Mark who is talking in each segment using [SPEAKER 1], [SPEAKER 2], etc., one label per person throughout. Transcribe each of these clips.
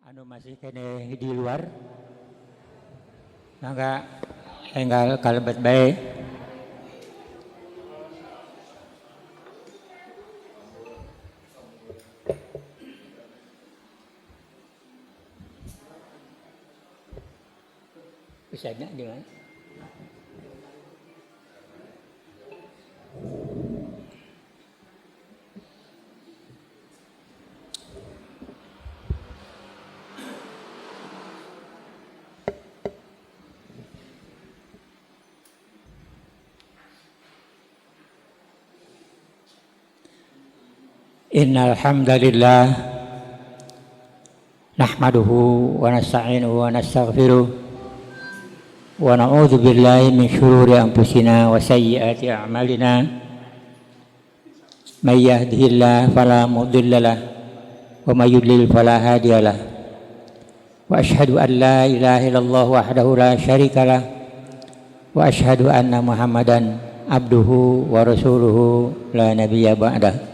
[SPEAKER 1] anu masih kene di luar mangga enggal kalebet bae. Ustaznya di mana? Innal hamdalillah nahmaduhu wa nasta'inuhu wa nastaghfiruh wa na'udzu billahi min shururi anfusina wa sayyiati a'malina may yahdihillahu fala mudilla lahu wa may yudlil fala hadiya lahu wa asyhadu an la ilaha illallah wahdahu la syarika lahu wa asyhadu anna muhammadan abduhu wa rasuluhu la nabiyya ba'dahu.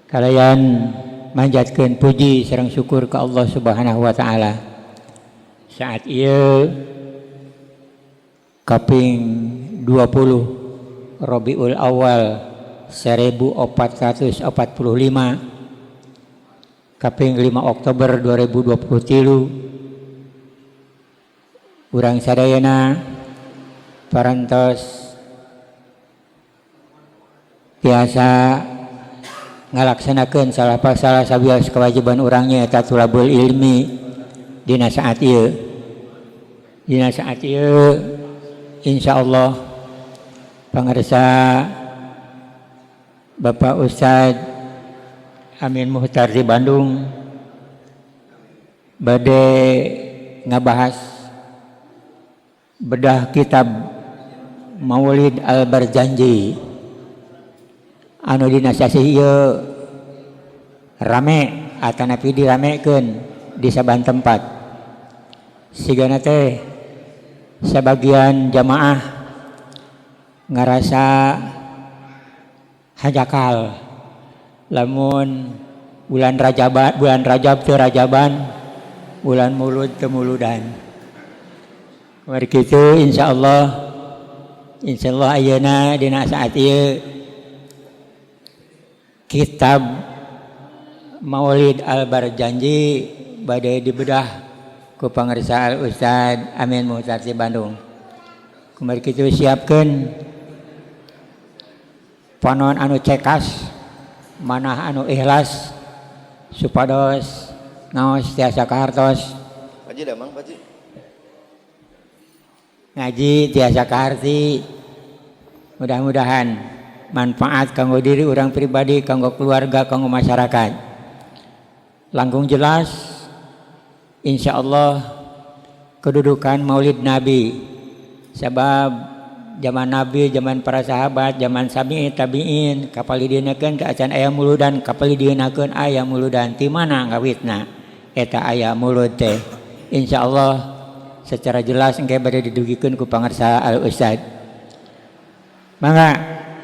[SPEAKER 1] Kalian manjatkeun puji sareng syukur ke Allah Subhanahu wa taala. Saat ieu kaping 20 Rabiul Awal 1445 kaping 5 Oktober 2023 urang sadayana parantos biasa ngalaksanakeun salah sabios kewajiban urangnya eta tulabul ilmi dina saat ieu. Dina saat ieu insyaallah pangarsa Bapak Ustaz Amin Muhtar di Bandung bade ngabahas bedah kitab Maulid Al-Barjanji anu dina sasi ieu rame atanapi diramekeun di saban tempat. Sigana teh sebagian jamaah ngarasa hajakal lamun bulan Rajab teu rajaban, bulan Maulud teu muludan. Mari kitu insyaallah ayeuna dina saat ieu kitab Maulid Al-Barjanji bade dibedah ku pangarsa Al Ustaz Amin Muhtar di Bandung. Kumari kitu siapkeun panon anu cekas manah anu ikhlas supados ngaos tiasa kahartos.
[SPEAKER 2] Paji damang paji.
[SPEAKER 1] Ngaji tiasa kaharti. Mudah-mudahan manfaat kanggo diri orang pribadi, kanggo keluarga, kanggo masyarakat. Langkung jelas insyaallah kedudukan Maulid Nabi. Sebab zaman Nabi, zaman para sahabat, zaman sabiin tabiin kapalideunakeun teu acan aya muludan, kapalideunakeun aya muludan. Ti mana ngawitna eta aya mulud teh. Insyaallah secara jelas engke bade didugikeun ku pangarsa Al Ustaz. Mangga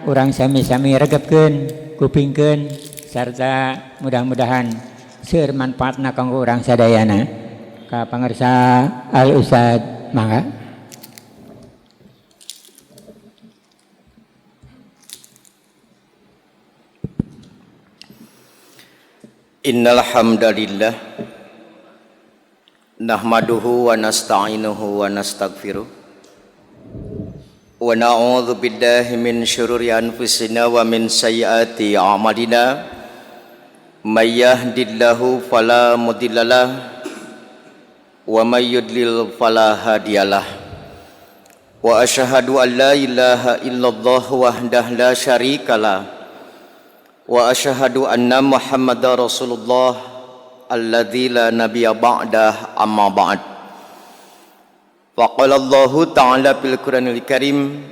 [SPEAKER 1] urang sami-sami regepkeun, kupingkeun sarta mudah-mudahan seueur manfaatna kanggo urang sadayana. Ka pangarsa Al Ustaz, mangga.
[SPEAKER 2] Innal hamdalillah nahmaduhu wa nasta'inuhu wa nastaghfiruh wa na'udzu billahi min syururi anfusina wa min sayyiati a'malina may yahdihillahu fala mudhillalah wa may yudlil fala hadiyalah wa asyhadu an la ilaha illallah wahdahu la syarikalah wa asyhadu anna muhammadar rasulullah alladzi la nabiyya ba'dah amma ba'd. Faqala Allahu ta'ala fil Qur'anil Karim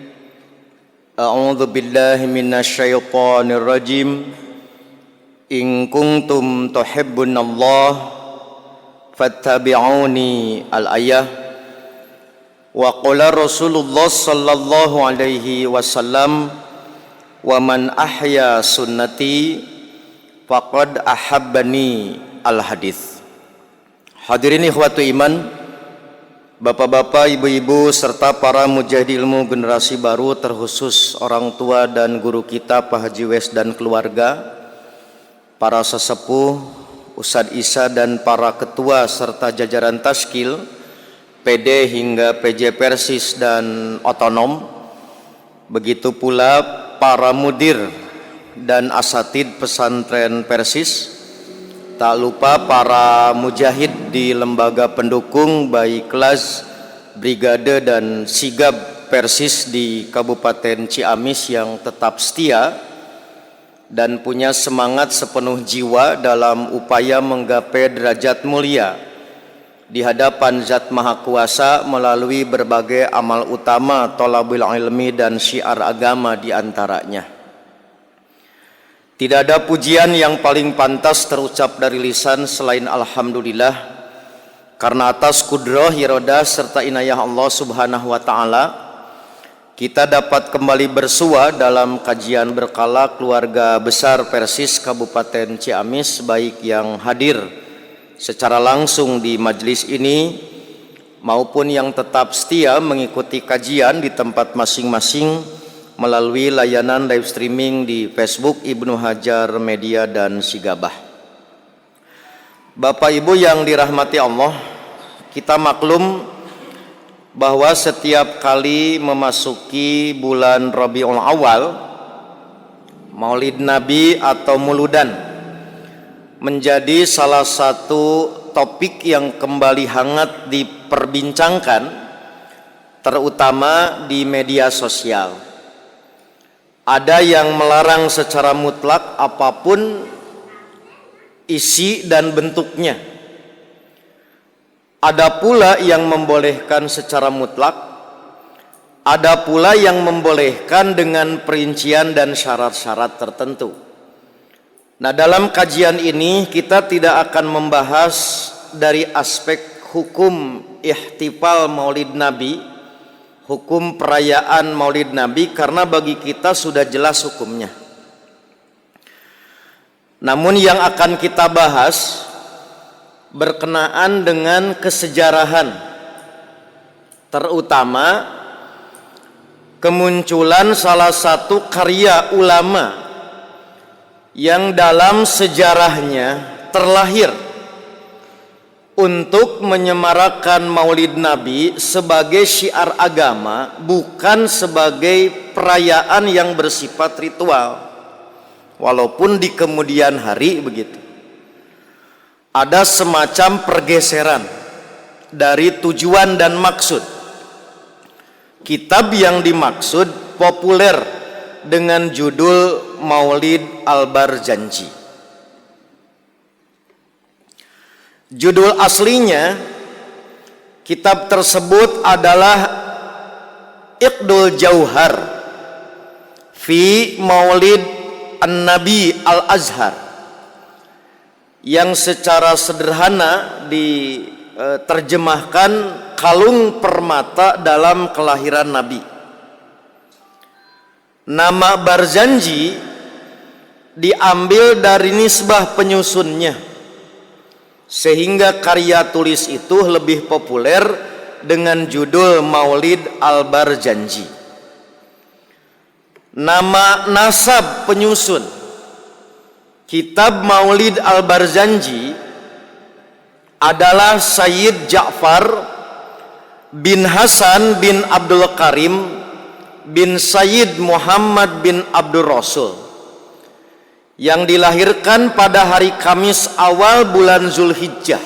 [SPEAKER 2] a'udzu billahi minasy syaithanir rajim in kuntum tuhibbunallah fattabi'uni al-ayah wa qala Rasulullah sallallahu alaihi wasallam wa man ahya sunnati faqad ahabbani al-hadits. Hadirin ikhwatu iman, bapak-bapak, ibu-ibu, serta para mujahid ilmu generasi baru, terkhusus orang tua dan guru kita Pak Haji Wes dan keluarga, para sesepuh, Ustadz Isa dan para ketua serta jajaran taskil, PD hingga PJ Persis dan otonom, begitu pula para mudir dan asatid pesantren Persis, tak lupa para mujahid di lembaga pendukung baik kelas, brigade dan sigab Persis di Kabupaten Ciamis yang tetap setia dan punya semangat sepenuh jiwa dalam upaya menggapai derajat mulia di hadapan Zat Maha Kuasa melalui berbagai amal utama, thalabul ilmi dan syiar agama di antaranya. Tidak ada pujian yang paling pantas terucap dari lisan selain Alhamdulillah, karena atas kudrah, iradah serta inayah Allah Subhanahu wa Ta'ala kita dapat kembali bersua dalam kajian berkala keluarga besar Persis Kabupaten Ciamis, baik yang hadir secara langsung di majelis ini maupun yang tetap setia mengikuti kajian di tempat masing-masing melalui layanan live streaming di Facebook Ibnu Hajar Media dan Sigabah. Bapak Ibu yang dirahmati Allah, kita maklum bahwa setiap kali memasuki bulan Rabiul Awal, Maulid Nabi atau Muludan menjadi salah satu topik yang kembali hangat diperbincangkan, terutama di media sosial. Ada yang melarang secara mutlak apapun isi dan bentuknya. Ada pula yang membolehkan secara mutlak. Ada pula yang membolehkan dengan perincian dan syarat-syarat tertentu. Nah, dalam kajian ini kita tidak akan membahas dari aspek hukum ihtifal Maulid Nabi, hukum perayaan Maulid Nabi, karena bagi kita sudah jelas hukumnya. Namun yang akan kita bahas berkenaan dengan kesejarahan, terutama kemunculan salah satu karya ulama yang dalam sejarahnya terlahir untuk menyemarakan Maulid Nabi sebagai syiar agama, bukan sebagai perayaan yang bersifat ritual. Walaupun di kemudian hari begitu, ada semacam pergeseran dari tujuan dan maksud. Kitab yang dimaksud populer dengan judul Maulid Al-Barzanji. Judul aslinya kitab tersebut adalah Iqdul Jauhar fi Maulid An-Nabi Al-Azhar, yang secara sederhana diterjemahkan kalung permata dalam kelahiran Nabi. Nama Barzanji diambil dari nisbah penyusunnya, sehingga karya tulis itu lebih populer dengan judul Maulid Al-Barzanji. Nama nasab penyusun kitab Maulid Al-Barzanji adalah Sayyid Ja'far bin Hasan bin Abdul Karim bin Sayyid Muhammad bin Abdul Rasul, yang dilahirkan pada hari Kamis awal bulan Zulhijjah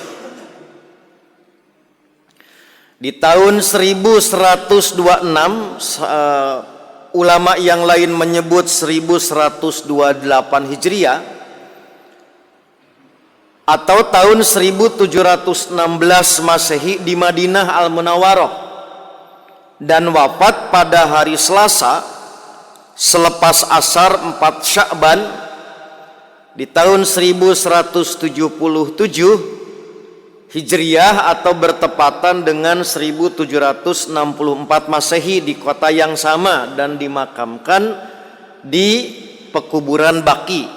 [SPEAKER 2] di tahun 1126, ulama yang lain menyebut 1128 Hijriah, atau tahun 1716 Masehi di Madinah Al-Munawwarah, dan wafat pada hari Selasa selepas asar 4 Sya'ban di tahun 1177 Hijriah, atau bertepatan dengan 1764 Masehi di kota yang sama, dan dimakamkan di pekuburan Baqi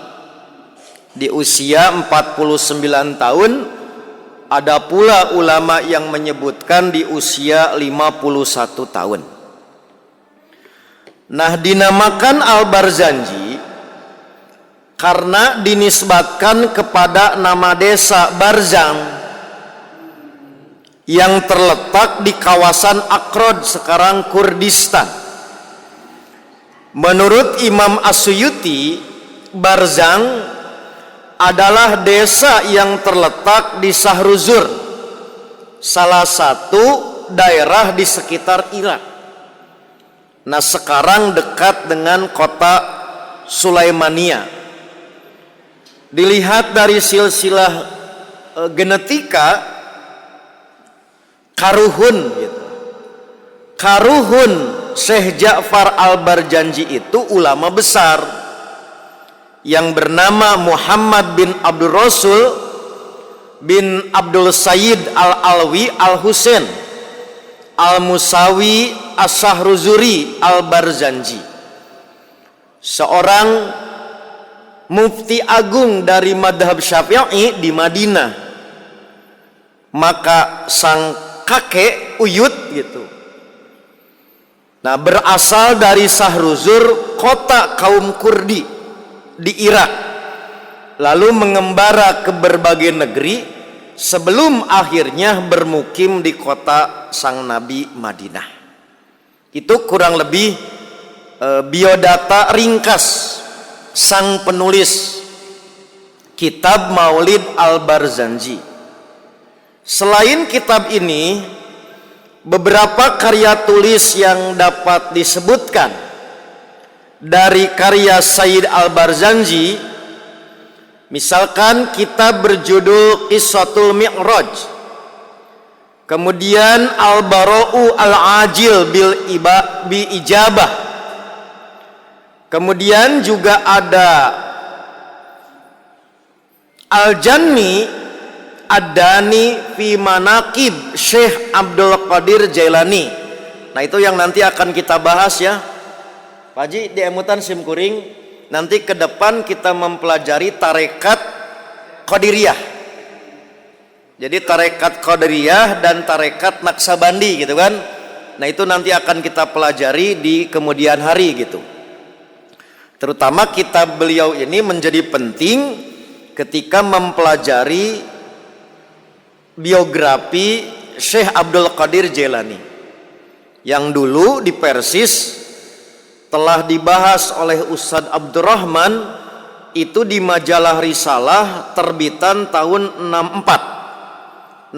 [SPEAKER 2] di usia 49 tahun Ada pula ulama yang menyebutkan di usia 51 tahun. Nah, dinamakan Al-Barzanji karena dinisbatkan kepada nama desa Barzang yang terletak di kawasan Akrod, sekarang Kurdistan. Menurut Imam As-Suyuti, Barzang adalah desa yang terletak di Sahruzur, salah satu daerah di sekitar Irak. Nah, sekarang dekat dengan kota Sulaimania. Dilihat dari silsilah genetika, Karuhun gitu. Karuhun Syekh Ja'far Al-Barzanji itu ulama besar yang bernama Muhammad bin Abdul Rasul bin Abdul Sayyid Al-Alwi Al-Husain Al-Musawi As-Sahruzuri Al-Barzanji, seorang mufti agung dari madhab Syafi'i di Madinah. Maka sang kakek Uyut gitu, nah, berasal dari Sahruzur, kota kaum Kurdi di Irak, lalu mengembara ke berbagai negeri sebelum akhirnya bermukim di kota sang Nabi Madinah. Itu kurang lebih biodata ringkas sang penulis kitab Maulid Al-Barzanji. Selain kitab ini, beberapa karya tulis yang dapat disebutkan dari karya Sayyid Al-Barzanji, misalkan kitab berjudul Qissatul Mi'raj, kemudian Al-Bara'u Al-Ajil bi Ijabah, kemudian juga ada Al-Janni Ad-Dani fi Manaqib Syekh Abdul Qadir Jailani. Nah, itu yang nanti akan kita bahas ya Pak Haji di Emutan Simkuring. Nanti ke depan kita mempelajari tarekat Qadiriyah. Jadi tarekat Qadiriyah dan tarekat Naksabandi gitu kan. Nah, itu nanti akan kita pelajari di kemudian hari gitu. Terutama kitab beliau ini menjadi penting ketika mempelajari biografi Syekh Abdul Qadir Jailani yang dulu di Persis telah dibahas oleh Ustadz Abdurrahman, itu di majalah Risalah terbitan tahun 64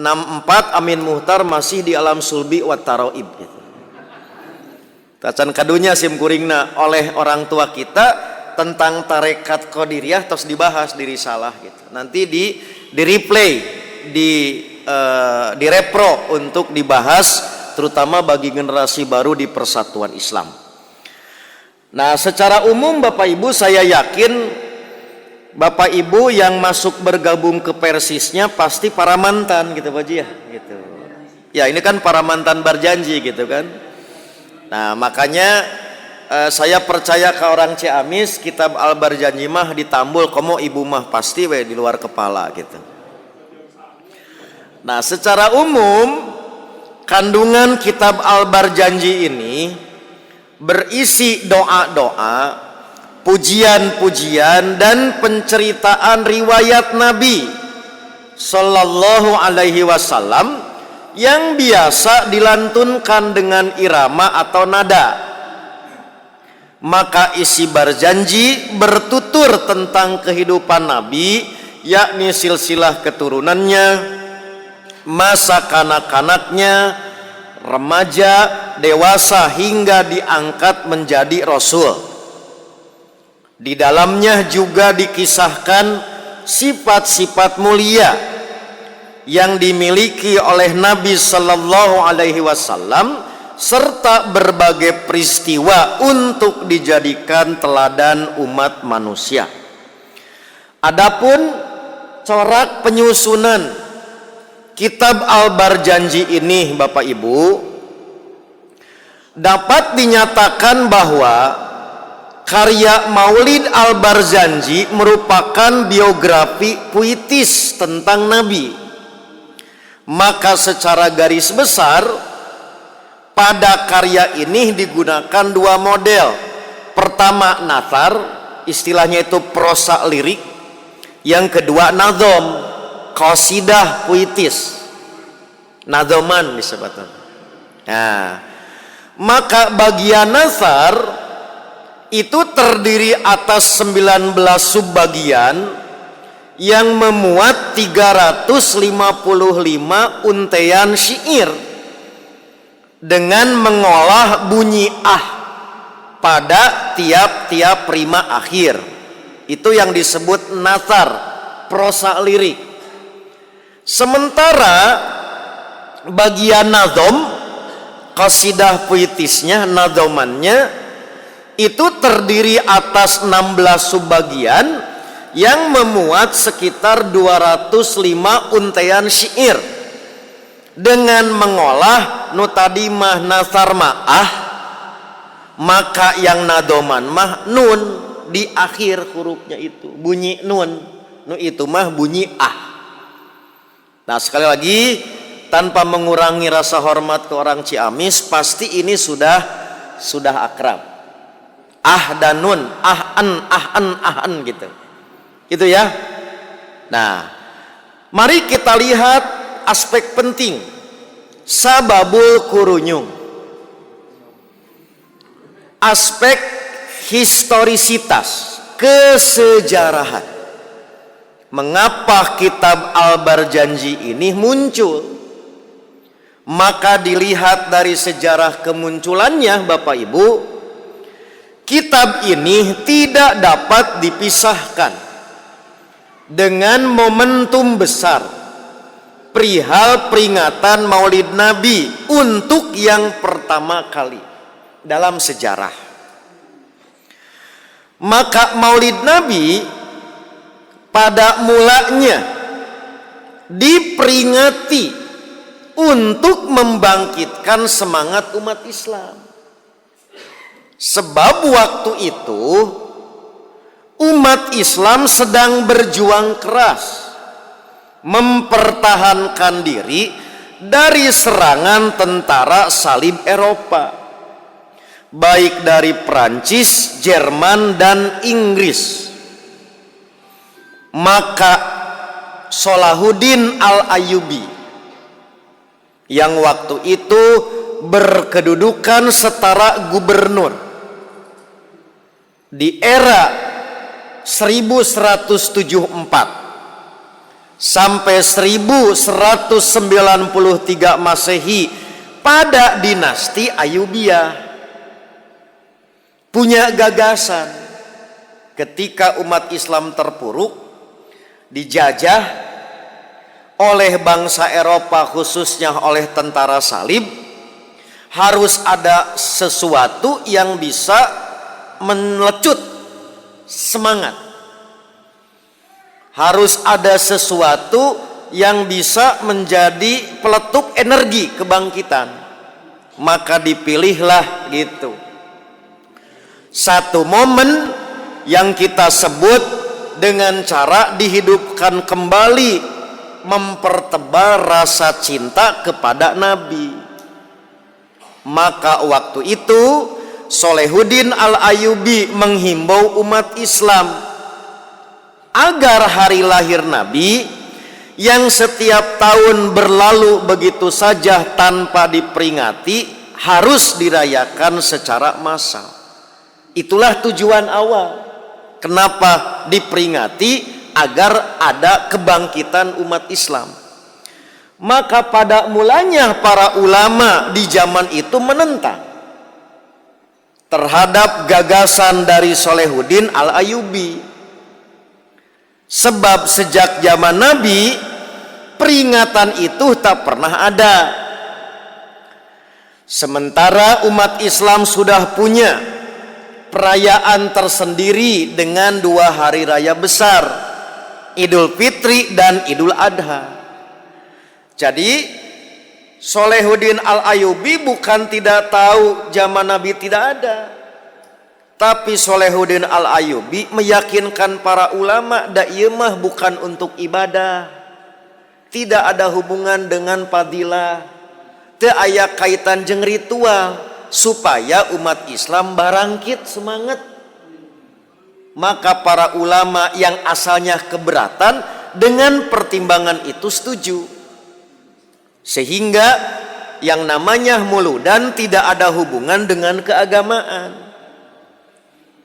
[SPEAKER 2] Amin Muhtar masih di alam sulbi wa taraib gitu. Tacan kadunya simkuringna oleh orang tua kita tentang tarekat Qadiriyah terus dibahas di Risalah gitu. Nanti di replay di repro untuk dibahas, terutama bagi generasi baru di Persatuan Islam. Nah, secara umum Bapak Ibu, saya yakin Bapak Ibu yang masuk bergabung ke Persisnya pasti para mantan gitu Pak Haji ya gitu. Ya, ini kan para mantan Barzanji gitu kan. Nah, makanya saya percaya ke orang Ciamis, kitab Al-Barzanji mah ditambul komo ibu mah pasti we di luar kepala gitu. Nah, secara umum kandungan kitab Al-Barzanji ini berisi doa-doa, pujian-pujian dan penceritaan riwayat Nabi Sallallahu Alaihi Wasallam yang biasa dilantunkan dengan irama atau nada. Maka isi Barzanji bertutur tentang kehidupan Nabi, yakni silsilah keturunannya, masa kanak-kanaknya, remaja, dewasa hingga diangkat menjadi Rasul. Di dalamnya juga dikisahkan sifat-sifat mulia yang dimiliki oleh Nabi Sallallahu Alaihi Wasallam serta berbagai peristiwa untuk dijadikan teladan umat manusia. Adapun corak penyusunan kitab Al-Barzanji ini Bapak Ibu, dapat dinyatakan bahwa karya Maulid Al-Barzanji merupakan biografi puitis tentang Nabi Maka secara garis besar pada karya ini digunakan dua model. Pertama nathar, istilahnya itu prosa lirik. Yang kedua nadhom, qasidah puitis. Nadhoman disebutkan. Nah, maka bagian nathar itu terdiri atas 19 subbagian yang memuat 355 untaian syair dengan mengolah bunyi pada tiap-tiap rima akhir. Itu yang disebut nathar, prosa lirik. Sementara bagian nadhom, qasidah puitisnya, nadhomannya itu terdiri atas 16 subbagian yang memuat sekitar 205 untaian syair dengan mengolah nutadimah nathar ma'ah, maka yang nadhoman mah nun di akhir hurufnya itu bunyi nun, itu mah bunyi . Nah, sekali lagi tanpa mengurangi rasa hormat ke orang Ciamis, pasti ini sudah akrab. Dan nun, an gitu. Gitu ya. Nah, mari kita lihat aspek penting sababul kurunyung. Aspek historisitas, kesejarahan. Mengapa kitab Al-Barjanji ini muncul? Maka dilihat dari sejarah kemunculannya, Bapak Ibu, kitab ini tidak dapat dipisahkan dengan momentum besar perihal peringatan Maulid Nabi untuk yang pertama kali dalam sejarah. Maka Maulid Nabi pada mulanya diperingati untuk membangkitkan semangat umat Islam. Sebab waktu itu umat Islam sedang berjuang keras mempertahankan diri dari serangan tentara salib Eropa, baik dari Prancis, Jerman, dan Inggris. Maka Salahuddin Al-Ayyubi yang waktu itu berkedudukan setara gubernur di era 1174 sampai 1193 Masehi pada dinasti Ayyubiyah, punya gagasan ketika umat Islam terpuruk, dijajah oleh bangsa Eropa, khususnya oleh tentara salib, harus ada sesuatu yang bisa melecut semangat. Harus ada sesuatu yang bisa menjadi peletup energi kebangkitan. Maka dipilihlah gitu satu momen yang kita sebut dengan cara dihidupkan kembali, mempertebal rasa cinta kepada Nabi. Maka waktu itu Salahuddin Al-Ayyubi menghimbau umat Islam agar hari lahir Nabi yang setiap tahun berlalu begitu saja tanpa diperingati harus dirayakan secara massal. Itulah tujuan awal kenapa diperingati, agar ada kebangkitan umat Islam. Maka pada mulanya para ulama di zaman itu menentang terhadap gagasan dari Salahuddin Al-Ayyubi. Sebab sejak zaman Nabi peringatan itu tak pernah ada. Sementara umat Islam sudah punya perayaan tersendiri dengan dua hari raya besar, Idul Fitri dan Idul Adha. Jadi Salahuddin Al-Ayyubi bukan tidak tahu zaman Nabi tidak ada, tapi Salahuddin Al-Ayyubi meyakinkan para ulama da ieu mah bukan untuk ibadah, tidak ada hubungan dengan fadilah, teu aya kaitan jeung ritual supaya umat Islam barangkit semangat. Maka para ulama yang asalnya keberatan dengan pertimbangan itu setuju, sehingga yang namanya muludan tidak ada hubungan dengan keagamaan.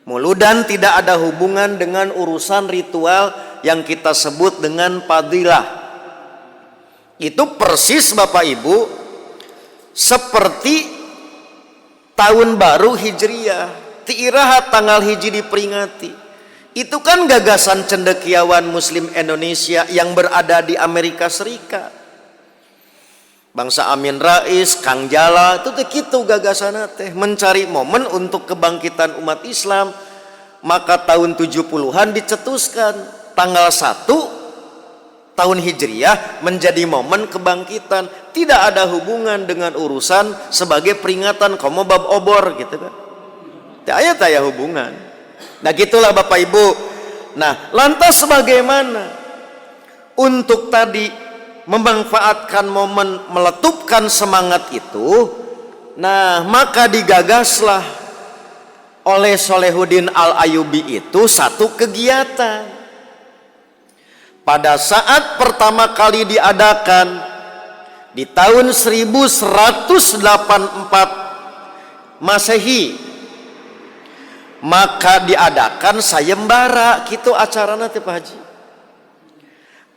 [SPEAKER 2] Muludan tidak ada hubungan dengan urusan ritual yang kita sebut dengan fadilah. Itu persis Bapak Ibu seperti tahun baru Hijriah, tiiraha tanggal hiji diperingati. Itu kan gagasan cendekiawan Muslim Indonesia yang berada di Amerika Serikat. Bangsa Amin Rais, Kang Jala, itu teh kitu gagasana teh, mencari momen untuk kebangkitan umat Islam. Maka tahun 70-an dicetuskan tanggal 1 tahun Hijriah menjadi momen kebangkitan. Tidak ada hubungan dengan urusan sebagai peringatan komo bab obor gitu kan. Taya hubungan. Nah gitulah Bapak Ibu. Nah lantas bagaimana untuk tadi memanfaatkan momen, meletupkan semangat itu? Nah maka digagaslah oleh Solehuddin Al-Ayyubi itu satu kegiatan. Pada saat pertama kali diadakan di tahun 1184 Masehi, maka diadakan sayembara gitu acarana teh Pak Haji.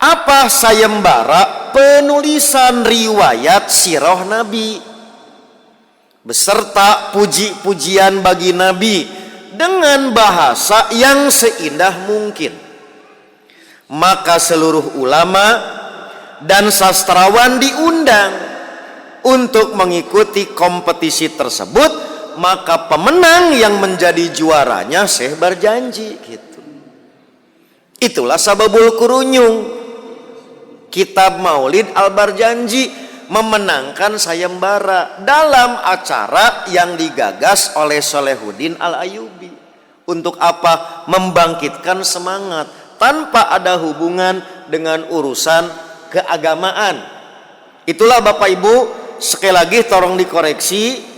[SPEAKER 2] Apa sayembara? Penulisan riwayat sirah Nabi beserta puji-pujian bagi Nabi dengan bahasa yang seindah mungkin. Maka seluruh ulama dan sastrawan diundang untuk mengikuti kompetisi tersebut. Maka pemenang yang menjadi juaranya Syekh Barjanji gitu. Itulah sababul kurunyung, kitab Maulid Al-Barjanji memenangkan sayembara dalam acara yang digagas oleh Solehuddin Al-Ayyubi. Untuk apa? Membangkitkan semangat tanpa ada hubungan dengan urusan keagamaan. Itulah Bapak Ibu, sekali lagi tolong dikoreksi.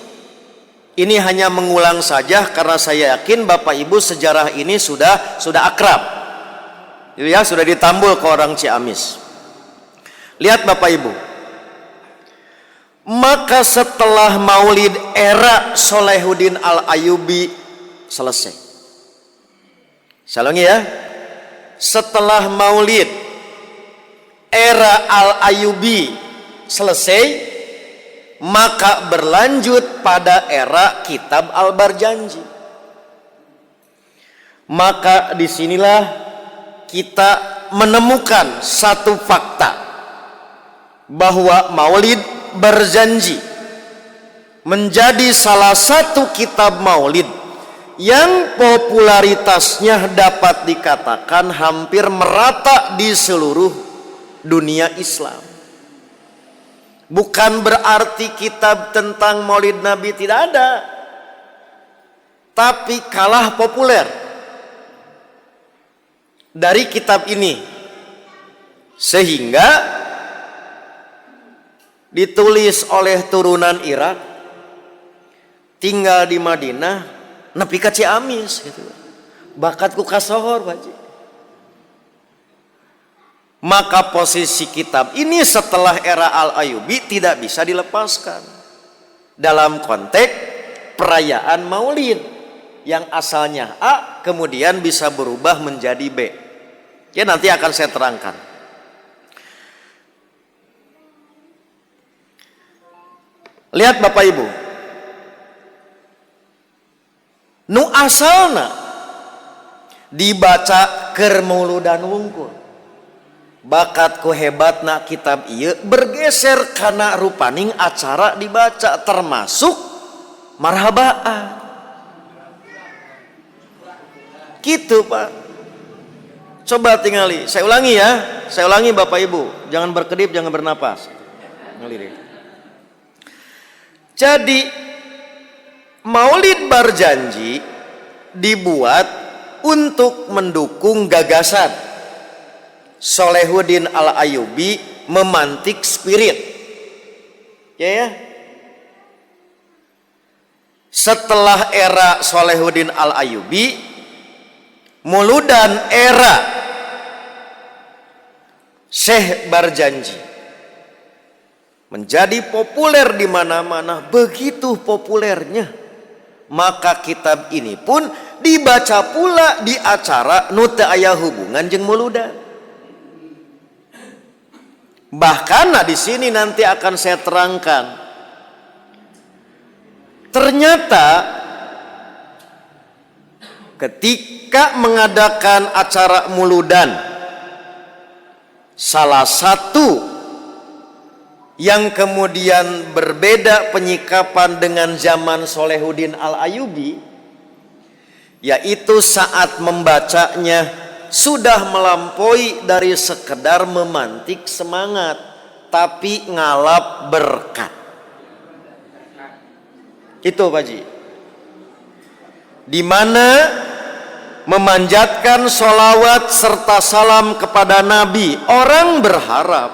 [SPEAKER 2] Ini hanya mengulang saja karena saya yakin Bapak Ibu sejarah ini sudah akrab. Ya, sudah ditambul ke orang Ciamis. Lihat Bapak Ibu. Maka setelah Maulid era Solehuddin Al-Ayyubi selesai. Salangi ya. Setelah Maulid era Al-Ayyubi selesai, maka berlanjut pada era kitab Al-Barjanji. Maka disinilah kita menemukan satu fakta bahwa Maulid Barjanji menjadi salah satu kitab Maulid yang popularitasnya dapat dikatakan hampir merata di seluruh dunia Islam. Bukan berarti kitab tentang Maulid Nabi tidak ada, tapi kalah populer dari kitab ini, sehingga ditulis oleh turunan Irak, tinggal di Madinah, nepi ka Ciamis gitu. Bakatku kasohor Pak Haji. Maka posisi kitab ini setelah era Al-Ayyubi tidak bisa dilepaskan dalam konteks perayaan Maulid yang asalnya A kemudian bisa berubah menjadi B. Ya nanti akan saya terangkan. Lihat Bapak Ibu, nu asalna dibaca keur mauludan wungkul, bakat ku hebatna kitab ieu bergeser kana rupaning acara dibaca termasuk marhabaan. Gitu Pak. Coba tingali, saya ulangi ya, saya ulangi Bapak Ibu, jangan berkedip, jangan bernapas. Ngelirik. Jadi Maulid Barjanji dibuat untuk mendukung gagasan Solehuddin Al-Ayyubi memantik spirit. Ya. Setelah era Shalahuddin Al-Ayyubi, muludan era Syekh Barjanji menjadi populer di mana-mana, begitu populernya. Maka kitab ini pun dibaca pula di acara nu teu aya hubungan jeung muludan. Bahkan di sini nanti akan saya terangkan. Ternyata ketika mengadakan acara muludan, salah satu yang kemudian berbeda penyikapan dengan zaman Shalahuddin Al-Ayyubi, yaitu saat membacanya sudah melampaui dari sekedar memantik semangat, tapi ngalap berkat. Itu Pak Ji, di mana memanjatkan sholawat serta salam kepada Nabi, orang berharap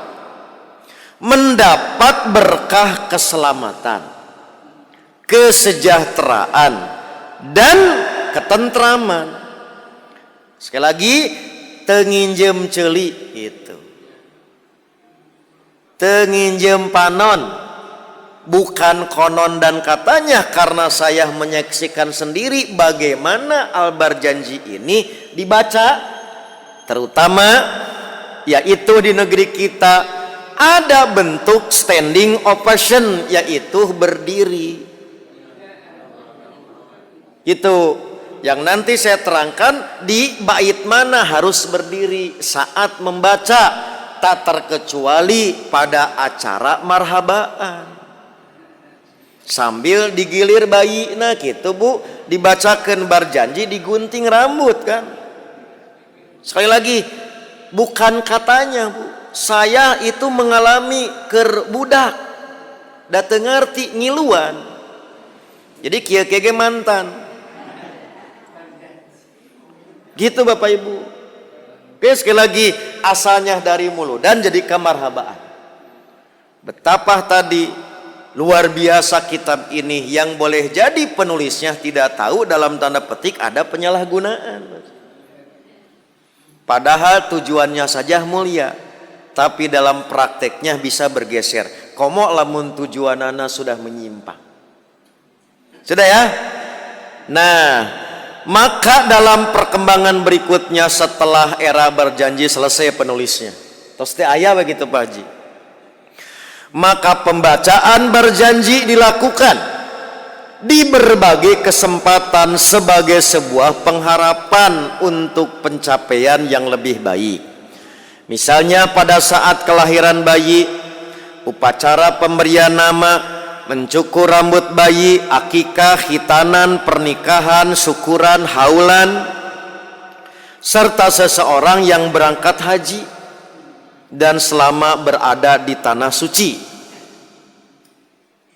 [SPEAKER 2] mendapat berkah keselamatan, kesejahteraan, dan ketentraman. Sekali lagi, tenginjem celi itu, tenginjem panon, bukan konon dan katanya, karena saya menyaksikan sendiri bagaimana Al-Barjanji ini dibaca, terutama yaitu di negeri kita ada bentuk standing ovation, yaitu berdiri. Itu yang nanti saya terangkan di bait mana harus berdiri saat membaca, tak terkecuali pada acara marhabaan. Sambil digilir bayi, nah gitu Bu, dibacakan Barjanji, digunting rambut kan. Sekali lagi, bukan katanya Bu, saya itu mengalami budak, dateng ngerti ngiluan. Jadi kia-kia mantan. Gitu Bapak Ibu. Oke, sekali lagi, asalnya dari muludan jadi kamarhabaan. Betapa tadi luar biasa kitab ini, yang boleh jadi penulisnya tidak tahu, dalam tanda petik ada penyalahgunaan. Padahal tujuannya saja mulia, tapi dalam prakteknya bisa bergeser. Komo lamun tujuanana sudah menyimpang. Sudah ya? Nah, maka dalam perkembangan berikutnya setelah era Barjanji selesai penulisnya, terus aya begitu Pak Haji, maka pembacaan Barjanji dilakukan di berbagai kesempatan sebagai sebuah pengharapan untuk pencapaian yang lebih baik. Misalnya pada saat kelahiran bayi, upacara pemberian nama, mencukur rambut bayi, akikah, khitanan, pernikahan, syukuran, haulan, serta seseorang yang berangkat haji dan selama berada di tanah suci.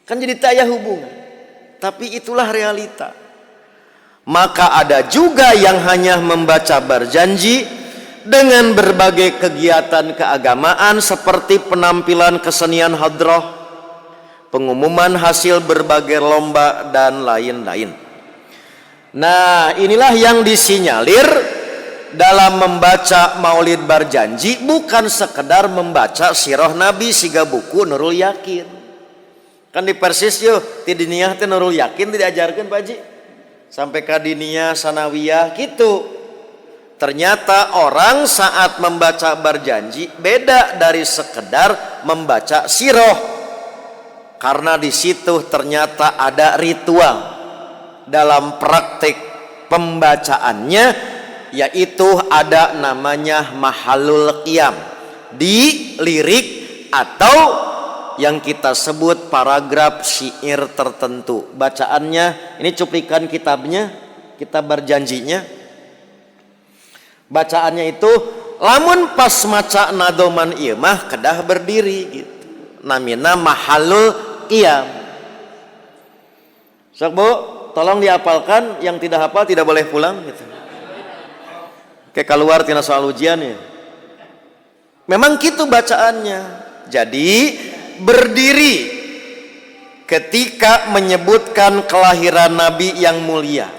[SPEAKER 2] Kan jadi tak ada hubungan, tapi itulah realita. Maka ada juga yang hanya membaca Barjanji dengan berbagai kegiatan keagamaan seperti penampilan kesenian hadrah, pengumuman hasil berbagai lomba, dan lain-lain. Nah, inilah yang disinyalir dalam membaca Maulid Barjanji, bukan sekedar membaca sirah Nabi siga buku Nurul Yakin. Kan di Persis yuk, ti diniyah teh Nurul Yakin diajarkan Pak Haji. Sampai ke diniyah sanawiyah gitu. Ternyata orang saat membaca Barjanji beda dari sekedar membaca sirah. Karena di situ ternyata ada ritual dalam praktik pembacaannya, yaitu ada namanya mahalul qiyam di lirik atau yang kita sebut paragraf syair tertentu. Bacaannya ini cuplikan kitabnya, kitab Barjanjinya. Bacaannya itu lamun pas maca nadoman ieu mah kedah berdiri gitu. Namina mahalul qiyam. Sok Bu, tolong dihafalkan, yang tidak hafal tidak boleh pulang gitu. Kayak keluar tina soal ujian ya. Memang gitu bacaannya. Jadi berdiri ketika menyebutkan kelahiran Nabi yang mulia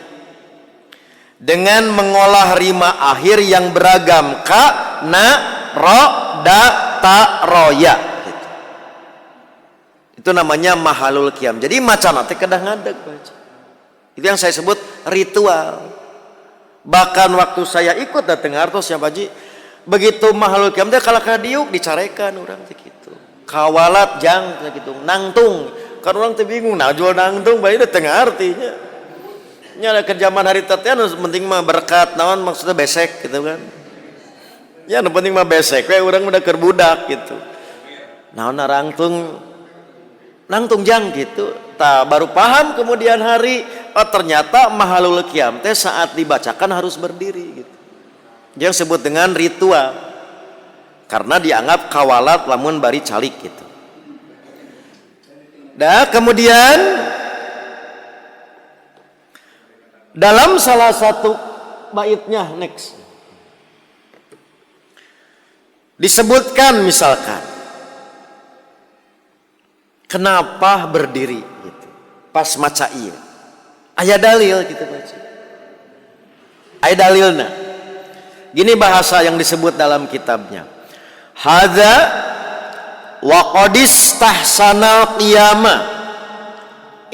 [SPEAKER 2] dengan mengolah rima akhir yang beragam, ka, na, ro, da, ta, roya. Gitu. Itu namanya mahalul qiyam. Jadi macan nanti kedah ngadeg. Itu yang saya sebut ritual. Bahkan waktu saya ikut datang hartos ya Pak Haji, begitu mahalul qiyam teh kalau kadiuk dicarekan orang teh gitu. Kawalat jang gitu, nangtung. Kan orang teh bingung, nah jual nangtung bae teu artinya. Nya ada kerjaan hari teh penting mah berkat naon maksudnya besek gitu kan. Ya nu penting mah besek we urang udah keur budak gitu. Naon nangtung jang gitu. Tah baru paham kemudian hari oh ternyata mahalul qiyam teh saat dibacakan harus berdiri gitu. Yang disebut dengan ritual. Karena dianggap kawalat lamun bari calik gitu. Dah kemudian dalam salah satu baitnya next disebutkan misalkan kenapa berdiri gitu. Pas maca ieu. Aya dalil gitu baca. Aya dalilna. Gini bahasa yang disebut dalam kitabnya. Hadza wa qadis tahsanal qiyama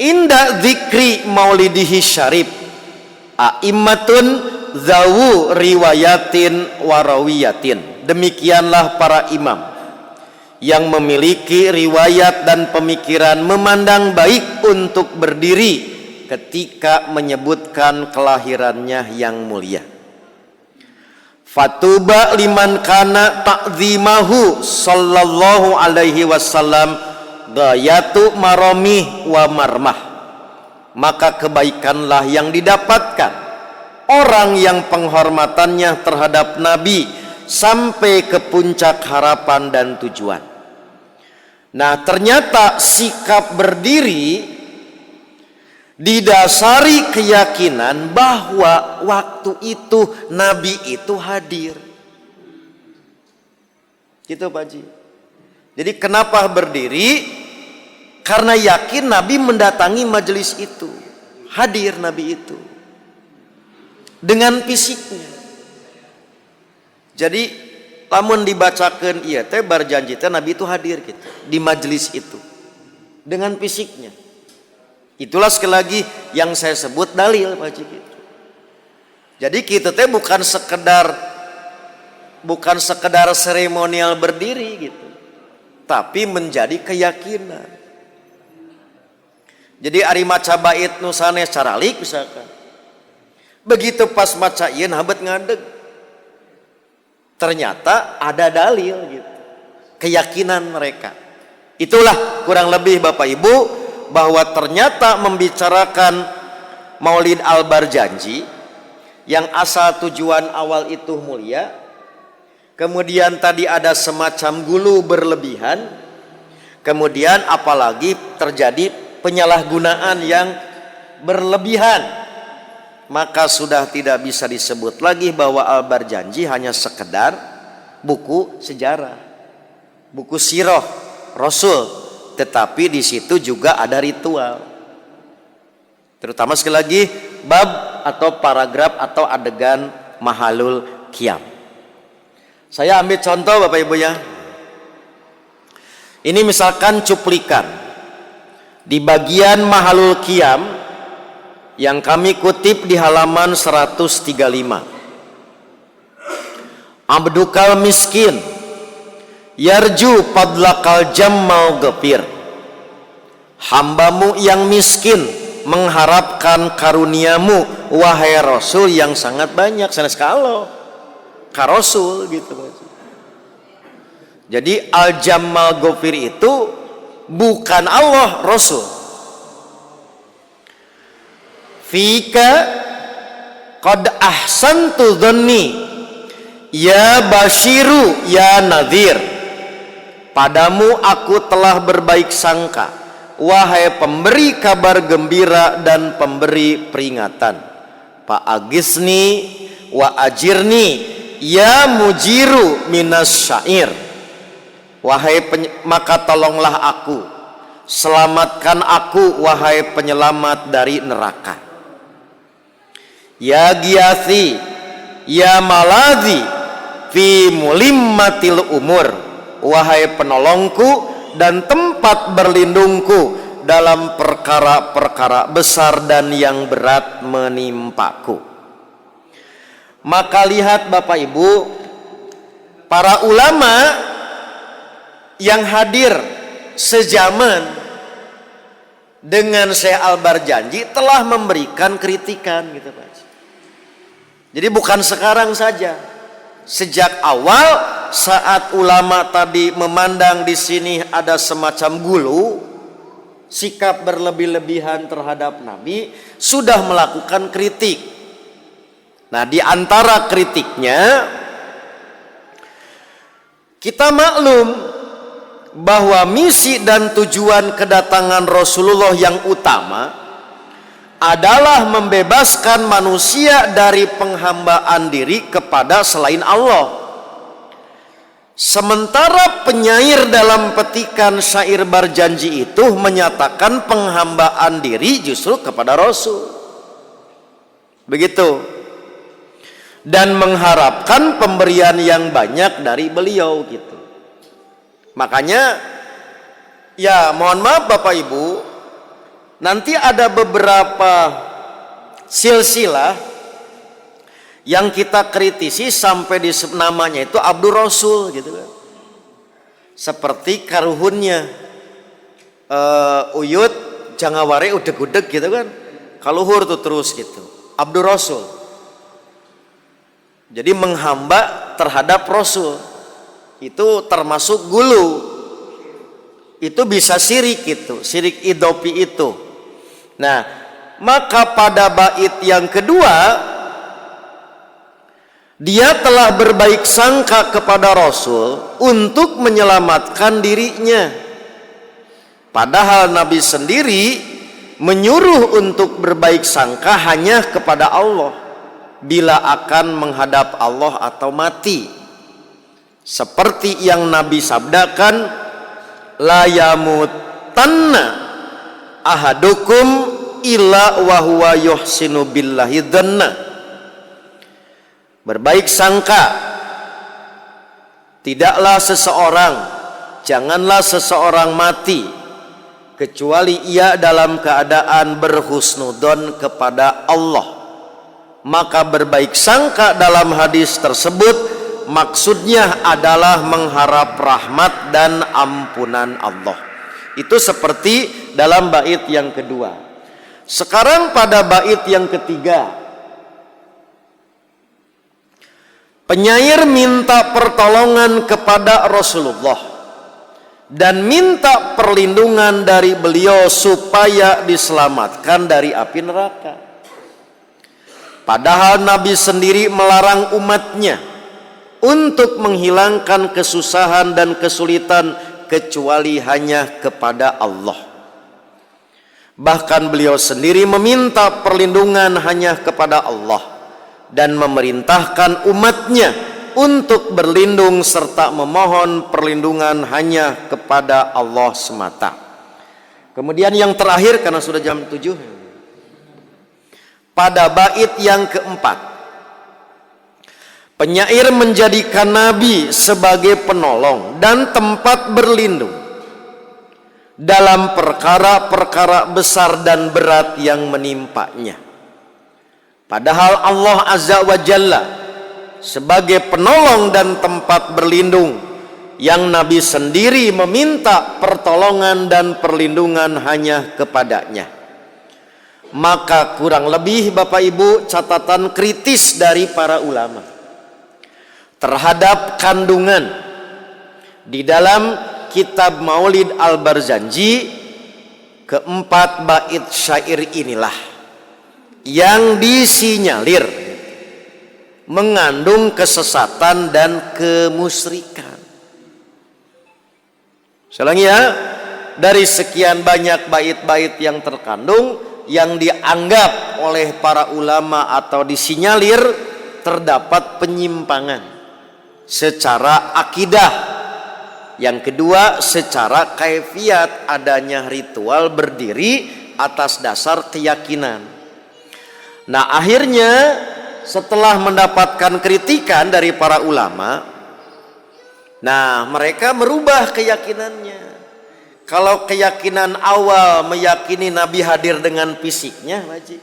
[SPEAKER 2] inda dzikri maulidihi syarif a'immatun zawu riwayatin warawiyatin. Demikianlah para imam yang memiliki riwayat dan pemikiran memandang baik untuk berdiri ketika menyebutkan kelahirannya yang mulia. Fatuba liman kana ta'zimahu sallallahu alaihi wasallam gayatu maromih wa marmah. Maka kebaikanlah yang didapatkan orang yang penghormatannya terhadap Nabi sampai ke puncak harapan dan tujuan. Nah, ternyata sikap berdiri didasari keyakinan bahwa waktu itu Nabi itu hadir. Gitu Pak Haji. Jadi kenapa berdiri? Karena yakin Nabi mendatangi majelis itu. Hadir Nabi itu. Dengan fisiknya. Jadi lamun dibacakan iya teh berjanji teh Nabi itu hadir gitu di majelis itu. Dengan fisiknya. Itulah sekali lagi yang saya sebut dalil Pak Haji gitu. Jadi kita teh bukan sekedar seremonial berdiri gitu. Tapi menjadi keyakinan. Jadi ari maca bait nu sanes caralik misalkan. Begitu pas maca ieu habet ngadeg. Ternyata ada dalil gitu. Keyakinan mereka. Itulah kurang lebih Bapak Ibu bahwa ternyata membicarakan Maulid Al-Barjanji yang asal tujuan awal itu mulia, kemudian tadi ada semacam gulu berlebihan, kemudian apalagi terjadi penyalahgunaan yang berlebihan, maka sudah tidak bisa disebut lagi bahwa Al-Barjanji hanya sekedar buku sejarah, buku sirah Rasul. Tetapi di situ juga ada ritual. Terutama sekali lagi bab atau paragraf atau adegan mahalul qiyam. Saya ambil contoh Bapak Ibu ya. Ini misalkan cuplikan di bagian mahalul qiyam yang kami kutip di halaman 135. Abdukal miskin yarju fadlakal jammal ghafir. Hambamu yang miskin mengharapkan karuniamu wahai Rasul yang sangat banyak. Sanes kalau ka Rasul gitu. Jadi al jammal ghafir itu bukan Allah, Rasul. Fika qad ahsantu dhanni ya basyiru ya nadhir. Padamu aku telah berbaik sangka, wahai pemberi kabar gembira dan pemberi peringatan. Fa agisni wa ajirni ya mujiru minas syair. maka tolonglah aku, selamatkan aku wahai penyelamat dari neraka. Ya Giyathi, ya Maladhi fi mulimmatil umur, wahai penolongku dan tempat berlindungku dalam perkara-perkara besar dan yang berat menimpaku. Maka lihat Bapak Ibu, para ulama yang hadir sejaman dengan Syekh Al-Barjanji telah memberikan kritikan gitu Pak. Jadi bukan sekarang saja. Sejak awal saat ulama tadi memandang di sini ada semacam gulu, sikap berlebih-lebihan terhadap Nabi, sudah melakukan kritik. Nah, di antara kritiknya kita maklum bahwa misi dan tujuan kedatangan Rasulullah yang utama adalah membebaskan manusia dari penghambaan diri kepada selain Allah. Sementara penyair dalam petikan syair Barjanji itu menyatakan penghambaan diri justru kepada Rasul. Begitu. Dan mengharapkan pemberian yang banyak dari beliau gitu. Makanya ya mohon maaf Bapak Ibu, nanti ada beberapa silsilah yang kita kritisi sampai di namanya itu Abdur Rasul gitu kan. Seperti karuhunnya Uyut Jangaware udeg-udeg gitu kan. Kaluhur tuh terus gitu. Abdur Rasul. Jadi menghamba terhadap Rasul. Itu termasuk gulu. Itu bisa syirik itu, syirik idopi itu. Nah, maka pada bait yang kedua dia telah berbaik sangka kepada Rasul untuk menyelamatkan dirinya. Padahal Nabi sendiri menyuruh untuk berbaik sangka hanya kepada Allah bila akan menghadap Allah atau mati. Seperti yang Nabi sabdakan, la yamutanna ahadukum illa wa huwa yuhsinu billahi dhanna. Berbaik sangka, tidaklah seseorang, janganlah seseorang mati kecuali ia dalam keadaan berhusnudon kepada Allah. Maka berbaik sangka dalam hadis tersebut maksudnya adalah mengharap rahmat dan ampunan Allah. Itu seperti dalam bait yang kedua. Sekarang pada bait yang ketiga, penyair minta pertolongan kepada Rasulullah dan minta perlindungan dari beliau supaya diselamatkan dari api neraka. Padahal Nabi sendiri melarang umatnya untuk menghilangkan kesusahan dan kesulitan kecuali hanya kepada Allah. Bahkan beliau sendiri meminta perlindungan hanya kepada Allah dan memerintahkan umatnya untuk berlindung serta memohon perlindungan hanya kepada Allah semata. Kemudian yang terakhir, karena sudah jam 7, pada bait yang keempat, penyair menjadikan Nabi sebagai penolong dan tempat berlindung dalam perkara-perkara besar dan berat yang menimpanya. Padahal Allah Azza wa Jalla sebagai penolong dan tempat berlindung yang Nabi sendiri meminta pertolongan dan perlindungan hanya kepadanya. Maka kurang lebih Bapak Ibu catatan kritis dari para ulama terhadap kandungan di dalam kitab Maulid Al-Barzanji keempat bait syair inilah yang disinyalir mengandung kesesatan dan kemusyrikan. Selangi ya, dari sekian banyak bait-bait yang terkandung yang dianggap oleh para ulama atau disinyalir terdapat penyimpangan secara akidah Yang kedua, secara kaifiat, adanya ritual berdiri atas dasar keyakinan. Nah, akhirnya setelah mendapatkan kritikan dari para ulama, nah mereka merubah keyakinannya. Kalau keyakinan awal meyakini Nabi hadir dengan fisiknya, wajib.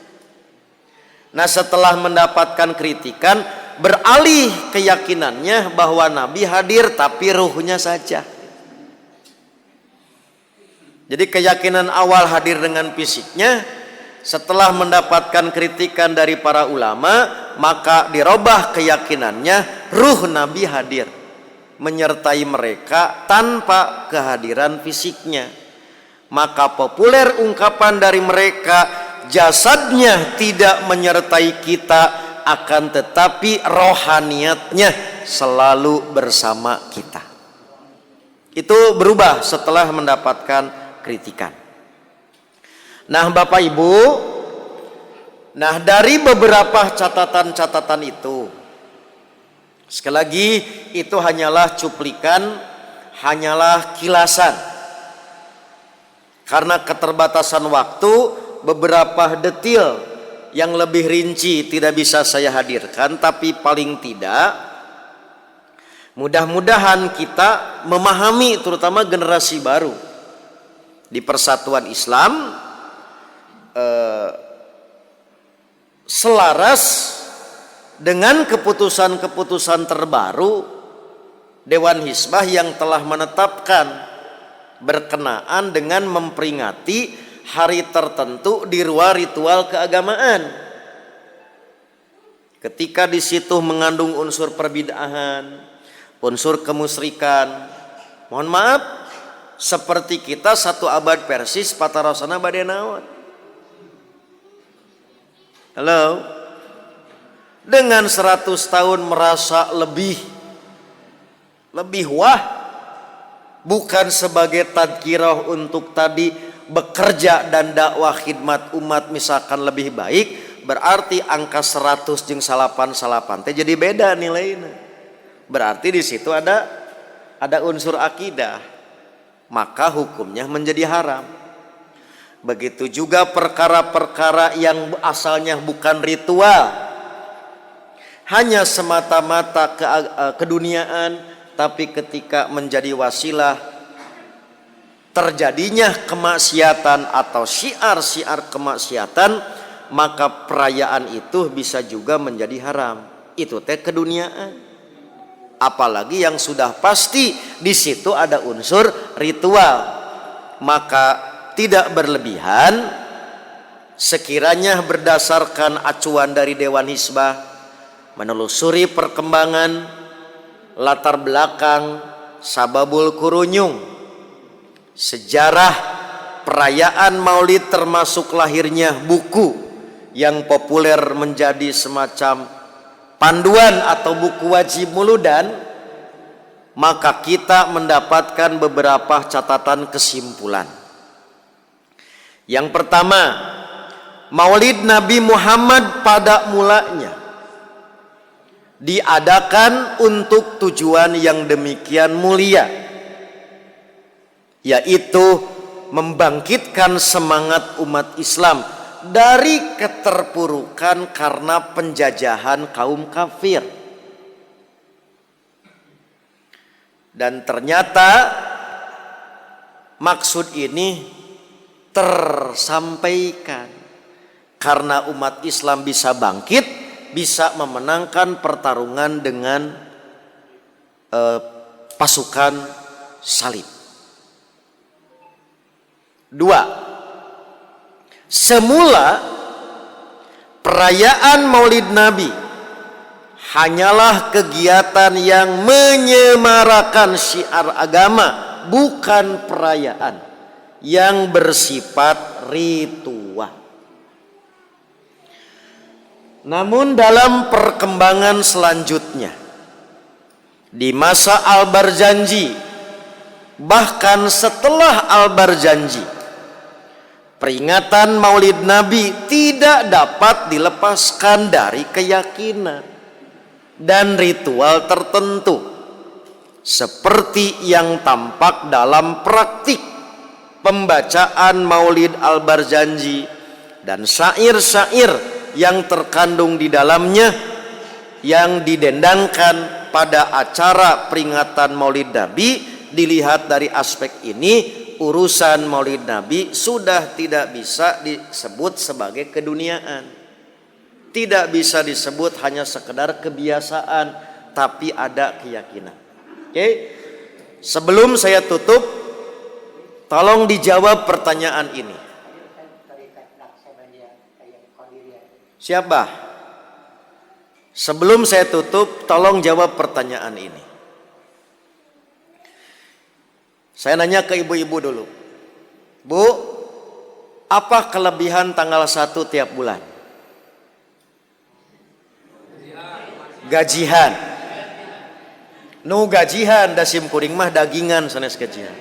[SPEAKER 2] Nah, setelah mendapatkan kritikan, beralih keyakinannya bahwa Nabi hadir tapi ruhnya saja. Jadi keyakinan awal hadir dengan fisiknya, setelah mendapatkan kritikan dari para ulama, maka dirubah keyakinannya, ruh Nabi hadir menyertai mereka tanpa kehadiran fisiknya. Maka populer ungkapan dari mereka, jasadnya tidak menyertai kita, akan tetapi rohaniatnya selalu bersama kita. Itu berubah setelah mendapatkan kritikan. Nah, Bapak Ibu, nah dari beberapa catatan-catatan itu, sekali lagi itu hanyalah cuplikan, hanyalah kilasan. Karena keterbatasan waktu, beberapa detail yang lebih rinci tidak bisa saya hadirkan, tapi paling tidak mudah-mudahan kita memahami, terutama generasi baru di Persatuan Islam, selaras dengan keputusan-keputusan terbaru Dewan Hizbah yang telah menetapkan berkenaan dengan memperingati hari tertentu di luar ritual keagamaan. Ketika di situ mengandung unsur perbid'ahan, unsur kemusyrikan, mohon maaf, seperti kita satu abad persis patarosana bade naon. Halo, dengan 100 tahun merasa lebih wah, bukan sebagai tadkirah untuk tadi bekerja dan dakwah khidmat umat misalkan lebih baik, berarti angka 100 jeung salapan teh jadi beda nilainya. Berarti di situ ada unsur akidah, maka hukumnya menjadi haram. Begitu juga perkara-perkara yang asalnya bukan ritual, hanya semata-mata keduniaan, tapi ketika menjadi wasilah terjadinya kemaksiatan atau syiar-syiar kemaksiatan, maka perayaan itu bisa juga menjadi haram. Itu teh keduniaan. Apalagi yang sudah pasti di situ ada unsur ritual, maka tidak berlebihan sekiranya berdasarkan acuan dari Dewan Hizbah, menelusuri perkembangan latar belakang sababul kurunyung, sejarah perayaan Maulid termasuk lahirnya buku yang populer menjadi semacam panduan atau buku wajib muludan, maka kita mendapatkan beberapa catatan kesimpulan. Yang pertama, Maulid Nabi Muhammad pada mulanya diadakan untuk tujuan yang demikian mulia, yaitu membangkitkan semangat umat Islam dari keterpurukan karena penjajahan kaum kafir. Dan ternyata maksud ini tersampaikan karena umat Islam bisa bangkit, bisa memenangkan pertarungan dengan pasukan salib. 2. Semula perayaan Maulid Nabi hanyalah kegiatan yang menyemarakan syiar agama, bukan perayaan yang bersifat ritual. Namun dalam perkembangan selanjutnya, di masa Al-Barzanji, bahkan setelah Al-Barzanji, peringatan Maulid Nabi tidak dapat dilepaskan dari keyakinan dan ritual tertentu. seperti yang tampak dalam praktik pembacaan Maulid Al-Barzanji dan syair-syair yang terkandung di dalamnya yang didendangkan pada acara peringatan Maulid Nabi. Dilihat dari aspek ini, urusan Maulid Nabi sudah tidak bisa disebut sebagai keduniaan, tidak bisa disebut hanya sekedar kebiasaan, tapi ada keyakinan. Oke, sebelum saya tutup, tolong dijawab pertanyaan ini. Siapa? Sebelum saya tutup, tolong jawab pertanyaan ini. Saya nanya ke ibu-ibu dulu. Bu, apa kelebihan tanggal 1 tiap bulan? Gajihan. Nu gajihan dasim kuring mah dagingan sanes gajihan.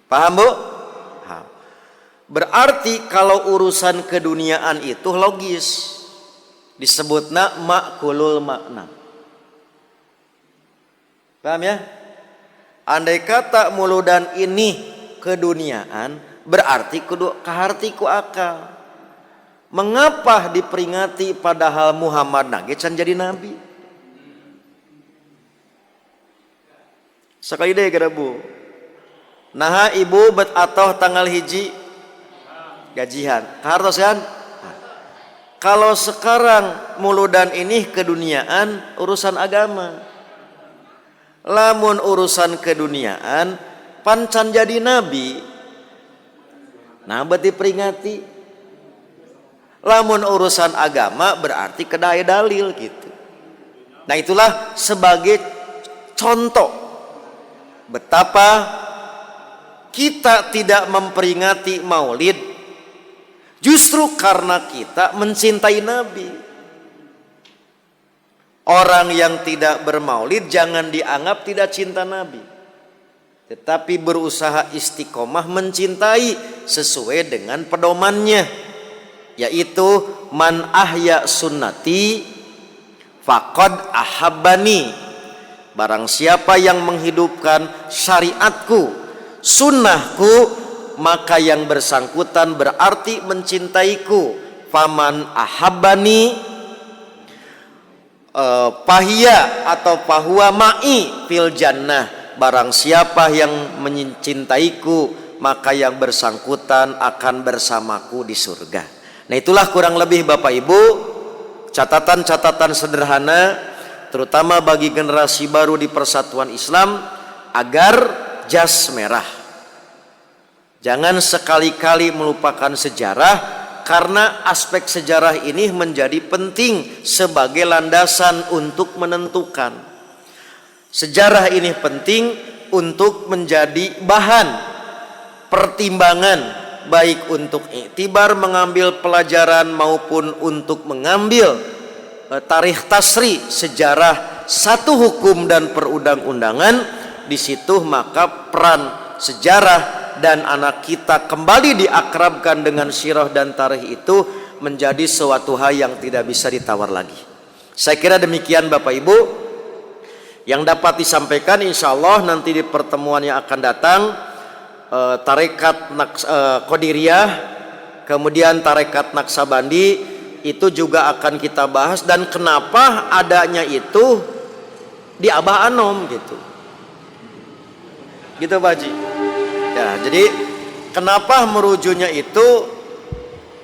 [SPEAKER 2] Paham, Bu? Paham. Berarti kalau urusan keduniaan itu logis. Disebutna makulul makna. Paham ya? Andai kata muludan ini keduniaan, berarti kudu kaharti ku akal. Mengapa diperingati padahal Muhammad nage can jadi nabi? Sekali deh kada Bu. Nah ibu bet atoh tanggal hiji gajihan. Kahartosan? Kalau sekarang muludan ini keduniaan urusan agama. Lamun urusan keduniaan pancan jadi nabi, nah berarti peringati. Lamun urusan agama berarti kedai dalil gitu. Nah itulah sebagai contoh betapa kita tidak memperingati Maulid justru karena kita mencintai Nabi. Orang yang tidak bermaulid jangan dianggap tidak cinta Nabi, tetapi berusaha istiqomah mencintai sesuai dengan pedomannya, yaitu man ahya sunnati faqad ahabbani. Barang siapa yang menghidupkan syariatku, sunnahku, maka yang bersangkutan berarti mencintaiku. Faman ahabbani Pahia atau pahuwa ma'i fil jannah. Barang siapa yang mencintaiku, maka yang bersangkutan akan bersamaku di surga. Nah itulah kurang lebih Bapak Ibu catatan-catatan sederhana, terutama bagi generasi baru di Persatuan Islam, agar jas merah. Jangan sekali-kali melupakan sejarah, karena aspek sejarah ini menjadi penting sebagai landasan untuk menentukan. Sejarah ini penting untuk menjadi bahan pertimbangan, baik untuk iktibar mengambil pelajaran maupun untuk mengambil tarikh tasri, sejarah satu hukum dan perundang-undangan. Di situ maka peran sejarah dan anak kita kembali diakrabkan dengan sirah dan tarikh itu menjadi suatu hal yang tidak bisa ditawar lagi. Saya kira demikian Bapak Ibu yang dapat disampaikan. Insya Allah nanti di pertemuan yang akan datang, tarekat Qadiriyah, kemudian tarekat Naksabandi itu juga akan kita bahas, dan kenapa adanya itu di Abah Anom gitu Pak Haji. Ya, jadi kenapa merujuknya itu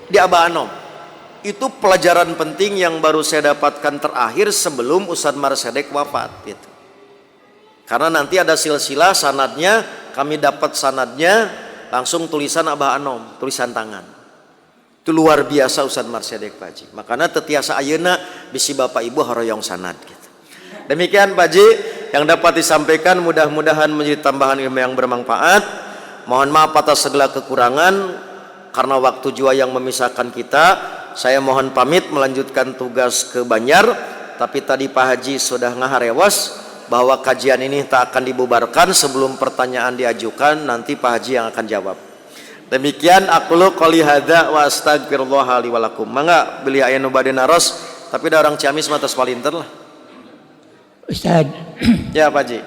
[SPEAKER 2] di Abah Anom? Itu pelajaran penting yang baru saya dapatkan terakhir sebelum Ustadz Marsedek wafat gitu. Karena nanti ada silsilah sanadnya, kami dapat sanadnya langsung tulisan Abah Anom, tulisan tangan. Itu luar biasa Ustadz Marsedek Pak Haji. Makanya tetiasa ayeuna bisi Bapak Ibu horoyong sanad gitu. Demikian Pak Haji yang dapat disampaikan, mudah-mudahan menjadi tambahan ilmu yang bermanfaat. Mohon maaf atas segala kekurangan karena waktu jua yang memisahkan kita. Saya mohon pamit melanjutkan tugas ke Banjar, tapi tadi Pak Haji sudah ngaharewas bahwa kajian ini tak akan dibubarkan sebelum pertanyaan diajukan. Nanti Pak Haji yang akan jawab. Demikian aqulu qouli hadza wa astagfirullah li wa lakum. Mangga beli aya nu bade naros, tapi da orang Ciamis mah tos palinter lah.
[SPEAKER 1] Ustaz.
[SPEAKER 2] Ya Pak Haji.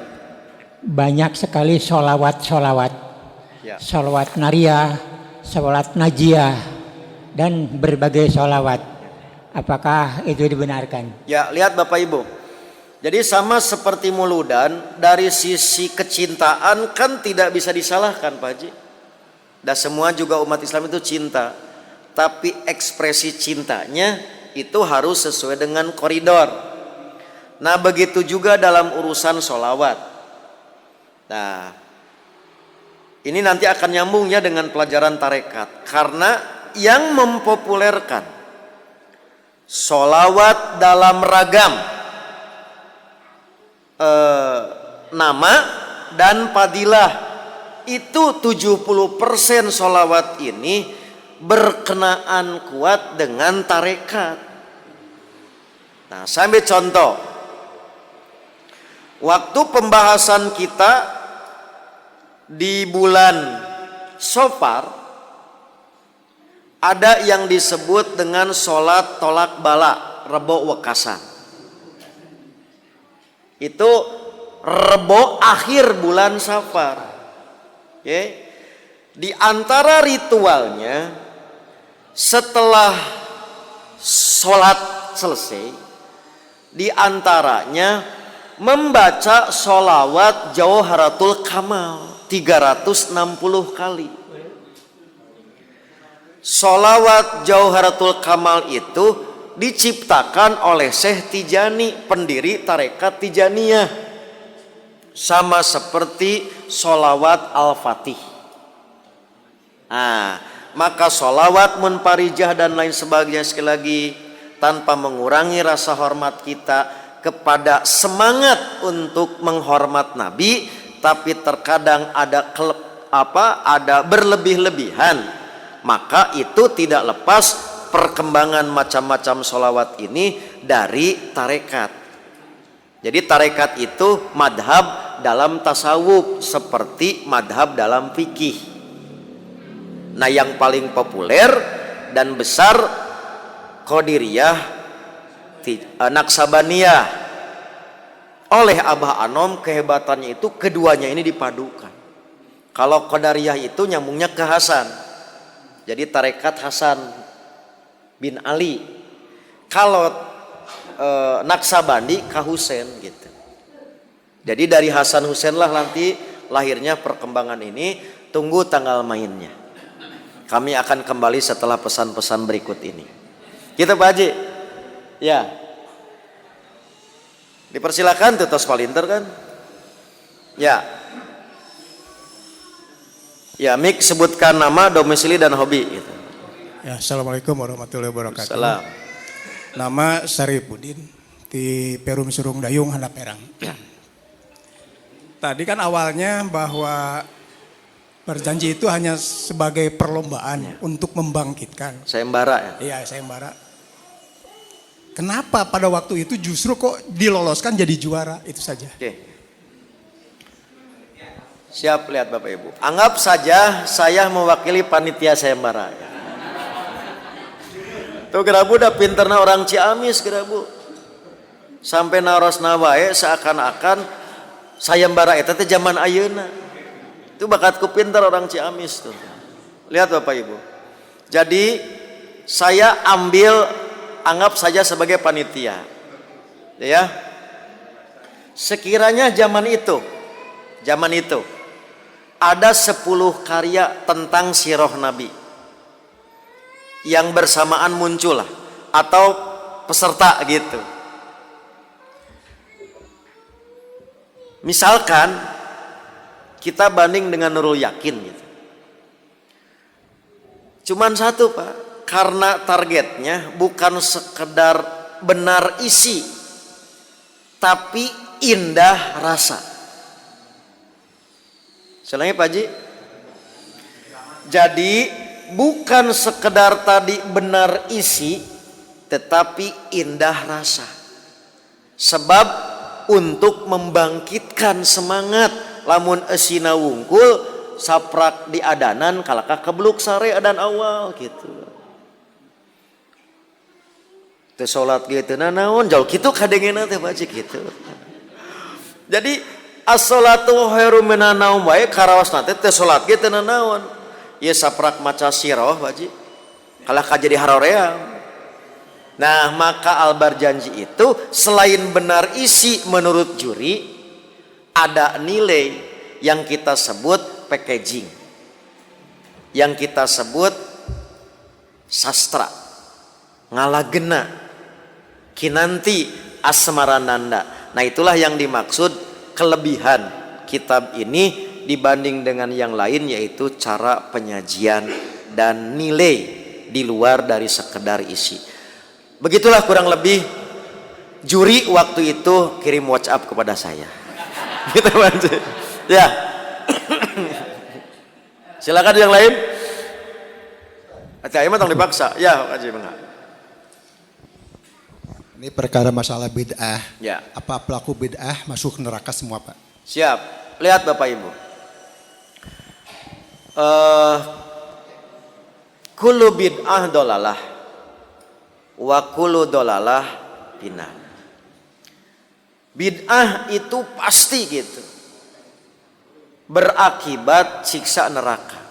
[SPEAKER 1] banyak sekali solawat-solawat.
[SPEAKER 2] Ya.
[SPEAKER 1] Solawat nariyah, solawat najiyah, dan berbagai solawat. Apakah itu dibenarkan?
[SPEAKER 2] Ya, lihat Bapak Ibu. Jadi sama seperti muludan, dari sisi kecintaan kan tidak bisa disalahkan Pak Haji. Dan semua juga umat Islam itu cinta. Tapi ekspresi cintanya itu harus sesuai dengan koridor. Nah begitu juga dalam urusan sholawat. Nah ini nanti akan nyambungnya dengan pelajaran tarekat. Karena yang mempopulerkan sholawat dalam ragam nama dan fadilah itu 70% sholawat ini berkenaan kuat dengan tarekat. Nah, saya ambil contoh. Waktu pembahasan kita di bulan Safar ada yang disebut dengan sholat tolak bala, rebo wekasan. Itu rebo akhir bulan Safar. Oke. Di antara ritualnya setelah sholat selesai, di antaranya membaca sholawat Jawharatul Kamal 360 kali. Sholawat Jawharatul Kamal itu diciptakan oleh Syekh Tijani, pendiri tarekat Tijaniyah, sama seperti sholawat Al-Fatih. Nah, maka sholawat munfarijah dan lain sebagainya sekali lagi tanpa mengurangi rasa hormat kita kepada semangat untuk menghormat Nabi, tapi terkadang ada berlebih-lebihan, maka itu tidak lepas perkembangan macam-macam sholawat ini dari tarekat. Jadi tarekat itu madhab dalam tasawuf seperti madhab dalam fikih. Nah yang paling populer dan besar Qadiriyah, Naksabaniyah. Oleh Abah Anom kehebatannya itu keduanya ini dipadukan. Kalau Qadariyah itu nyambungnya ke Hasan, jadi tarekat Hasan bin Ali. Kalau Naksabandi ke Husain gitu. Jadi dari Hasan Husain lah nanti lahirnya perkembangan ini. Tunggu tanggal mainnya. Kami akan kembali setelah pesan-pesan berikut ini. Gitu Pak Haji. Ya. Dipersilakan tuh tos palinter kan. Ya. Ya, Mik sebutkan nama, domisili dan hobi gitu.
[SPEAKER 3] Ya, Assalamualaikum warahmatullahi wabarakatuh.
[SPEAKER 2] Salam.
[SPEAKER 3] Nama Saripudin di Perum Surung Dayung, Handap Perang. Tadi kan awalnya bahwa berjanji itu hanya sebagai perlombaan untuk membangkitkan.
[SPEAKER 2] Sayembara ya?
[SPEAKER 3] Iya, sayembara. Kenapa pada waktu itu justru kok diloloskan jadi juara? Itu saja.
[SPEAKER 2] Oke. Siap, lihat Bapak Ibu. Anggap saja saya mewakili panitia sayembara. Tuh Gerabu udah pinterna orang Ciamis Gerabu. Sampai naros nawae seakan-akan sayembara itu teh zaman ayeuna. Itu bakatku pinter orang Ciamis tuh. Lihat Bapak Ibu. Jadi saya anggap saja sebagai panitia. Ya. Sekiranya zaman itu ada 10 karya tentang sirah Nabi yang bersamaan muncul lah, atau peserta gitu. Misalkan kita banding dengan Nurul Yakin gitu. Cuman satu Pak, karena targetnya bukan sekedar benar isi, tapi indah rasa. Selangnya Pak Haji. Jadi bukan sekedar tadi benar isi, tetapi indah rasa. Sebab untuk membangkitkan semangat, lamun esina wungkul saprak di adanan kalakah kebluk sare adan awal gitu. Teu salat ge teu nanaon jauh kitu kadengena teh Pak Haji gitu. Jadi As-salatu khairum minan naum wae karaosna teh teu salat ge teu nanaon. Ieu saprak maca sirah Haji. Kalah ka jadi haroream. Nah, maka Al-Barjanji itu selain benar isi menurut juri, ada nilai yang kita sebut packaging, yang kita sebut sastra, ngalagena, kinanti, asmarananda. Nah, itulah yang dimaksud kelebihan kitab ini dibanding dengan yang lain, yaitu cara penyajian dan nilai di luar dari sekedar isi. Begitulah kurang lebih juri waktu itu kirim WhatsApp kepada saya. Gitu Banci. Ya. Silakan yang lain. Aja emang dipaksa. Ya, Haji Bangga.
[SPEAKER 3] Ini perkara masalah bid'ah.
[SPEAKER 2] Ya.
[SPEAKER 3] Apa pelaku bid'ah masuk neraka semua, Pak?
[SPEAKER 2] Siap. Lihat Bapak Ibu. Kullu bid'ah dolalah. Wa kullu dolalah finnar. Bid'ah itu pasti gitu, berakibat siksa neraka.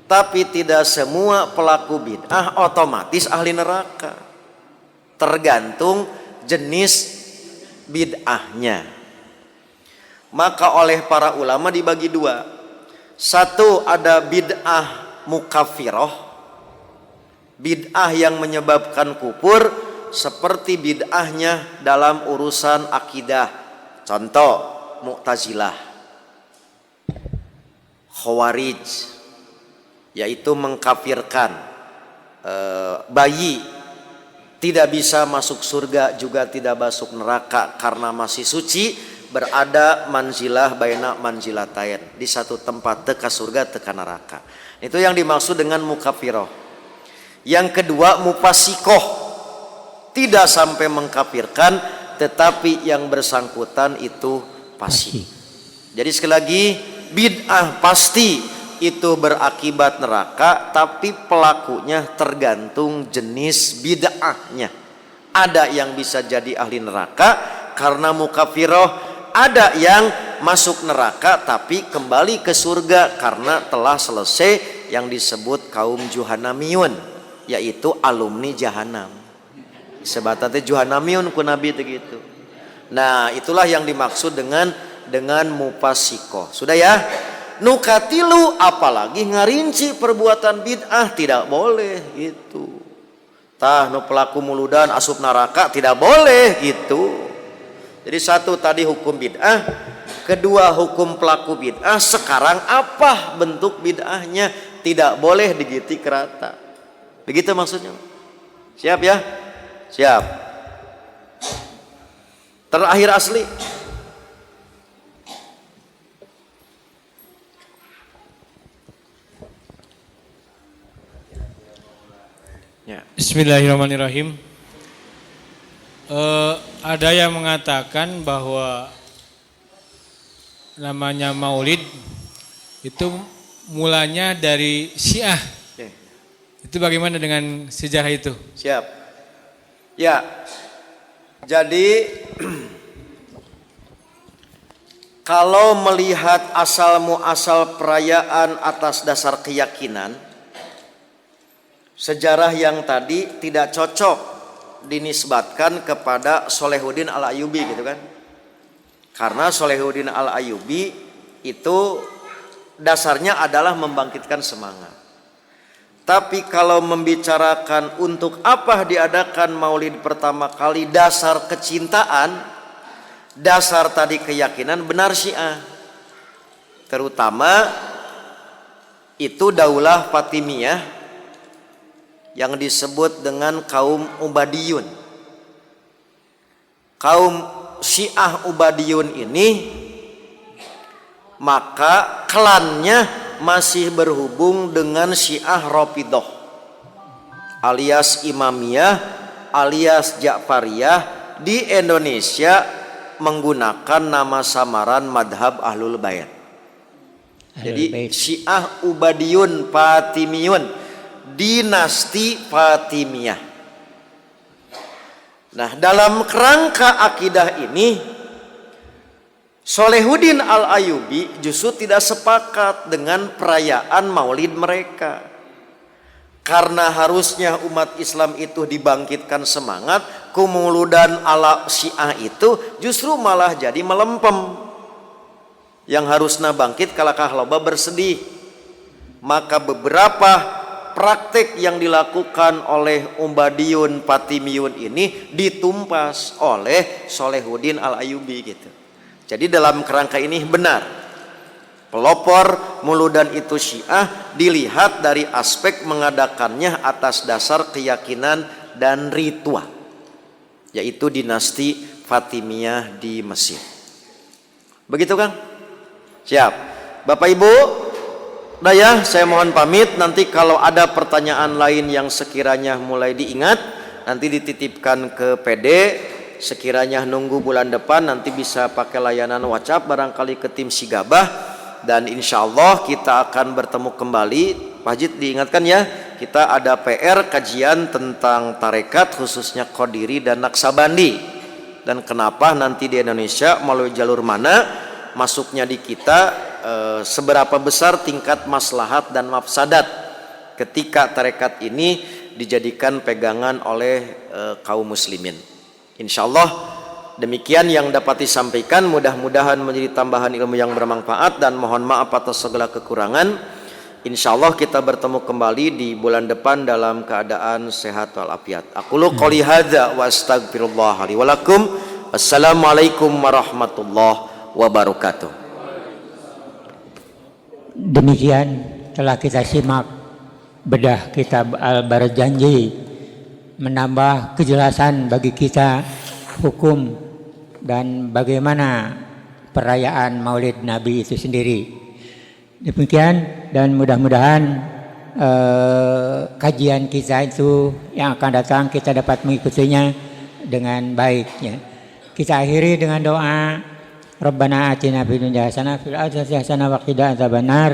[SPEAKER 2] Tapi tidak semua pelaku bid'ah otomatis ahli neraka. Tergantung jenis bid'ahnya. Maka oleh para ulama dibagi dua. Satu, ada bid'ah mukaffirah, bid'ah yang menyebabkan kufur, seperti bid'ahnya dalam urusan akidah. Contoh, Mu'tazilah, Khawarij, yaitu mengkafirkan bayi tidak bisa masuk surga juga tidak masuk neraka karena masih suci, berada manzilah baina manzilatain, di satu tempat teka surga teka neraka. Itu yang dimaksud dengan mukafirah. Yang kedua, mufasikoh, tidak sampai mengkafirkan, tetapi yang bersangkutan itu pasti. Jadi sekali lagi, bid'ah pasti itu berakibat neraka, tapi pelakunya tergantung jenis bid'ahnya. Ada yang bisa jadi ahli neraka karena mukafiroh, ada yang masuk neraka tapi kembali ke surga karena telah selesai yang disebut kaum Juhanamiyun, yaitu alumni jahanam. Sebatnya Juhanamiyun ku Nabi begitu. Nah, itulah yang dimaksud dengan mufasikoh. Sudah ya? Nukatilu, apalagi ngarinci perbuatan bid'ah tidak boleh gitu. Tah nu pelaku muludan asup neraka tidak boleh gitu. Jadi satu tadi hukum bid'ah, kedua hukum pelaku bid'ah, sekarang apa bentuk bid'ahnya, tidak boleh digitik rata. Begitu maksudnya. Siap ya? Siap. Terakhir asli. Ya.
[SPEAKER 4] Bismillahirrahmanirrahim. Ada yang mengatakan bahwa namanya maulid itu mulanya dari Syiah.
[SPEAKER 2] Oke.
[SPEAKER 4] Itu bagaimana dengan sejarah itu?
[SPEAKER 2] Siap. Ya. Jadi kalau melihat asal muasal perayaan atas dasar keyakinan, sejarah yang tadi tidak cocok dinisbatkan kepada Sholahuddin Al-Ayyubi gitu kan. Karena Sholahuddin Al-Ayyubi itu dasarnya adalah membangkitkan semangat. Tapi kalau membicarakan untuk apa diadakan maulid pertama kali, dasar kecintaan, dasar tadi keyakinan, benar Syiah. Terutama itu Daulah Fatimiyah yang disebut dengan kaum Ubadiyun. Kaum Syiah Ubadiyun ini maka klannya masih berhubung dengan Syiah Rafidhah alias Imamiyah alias Ja'fariyah di Indonesia menggunakan nama samaran madhab Ahlul Bait. Jadi Syiah Ubadiyun Fatimiyun, dinasti Fatimiyah. Nah, dalam kerangka akidah ini Solehuddin Al-Ayyubi justru tidak sepakat dengan perayaan maulid mereka. Karena harusnya umat Islam itu dibangkitkan semangat, kumuludan ala Syiah itu justru malah jadi melempem. Yang harusnya bangkit kalakah loba bersedih. Maka beberapa praktek yang dilakukan oleh Umbadiyun Fatimiyun ini ditumpas oleh Solehuddin Al-Ayyubi gitu. Jadi dalam kerangka ini benar, pelopor muludan itu Syiah dilihat dari aspek mengadakannya atas dasar keyakinan dan ritual, yaitu dinasti Fatimiyah di Mesir. Begitu Kang? Siap. Bapak Ibu, Daya, saya mohon pamit. Nanti kalau ada pertanyaan lain yang sekiranya mulai diingat, nanti dititipkan ke PD. Sekiranya nunggu bulan depan, nanti bisa pakai layanan WhatsApp barangkali ke tim Sigabah. Dan insya Allah kita akan bertemu kembali. Pak Haji diingatkan ya, kita ada PR kajian tentang tarekat khususnya Qadiri dan Naksabandi. Dan kenapa nanti di Indonesia melalui jalur mana, masuknya di kita, seberapa besar tingkat maslahat dan mafsadat ketika tarekat ini dijadikan pegangan oleh kaum muslimin. Insya Allah demikian yang dapat disampaikan, mudah-mudahan menjadi tambahan ilmu yang bermanfaat dan mohon maaf atas segala kekurangan. Insya Allah kita bertemu kembali di bulan depan dalam keadaan sehat walafiat. Aqulu qouli hadza wa astaghfirullah li wa lakum. Assalamualaikum warahmatullahi wabarakatuh.
[SPEAKER 1] Demikian telah kita simak bedah kitab Al-Barzanji, menambah kejelasan bagi kita hukum dan bagaimana perayaan Maulid Nabi itu sendiri. Demikian, dan mudah-mudahan kajian kita itu yang akan datang kita dapat mengikutinya dengan baik ya. Kita akhiri dengan doa. Rabbana atina fid dunya hasanah fil akhirati hasanah wa qina adzabannar.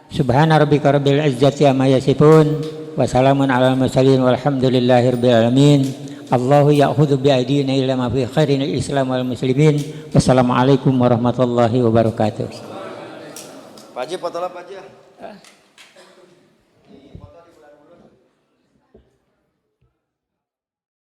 [SPEAKER 1] Subhana rabbika rabbil izzati amma yasifun wa salamun alal mursalin walhamdulillahi rabbil alamin. Allahu ya'khudhu bi aydina ila ma fi khairin islam wal muslimin. Wassalamualaikum warahmatullahi wabarakatuh.
[SPEAKER 2] Pak Haji, fotolah Pak Haji.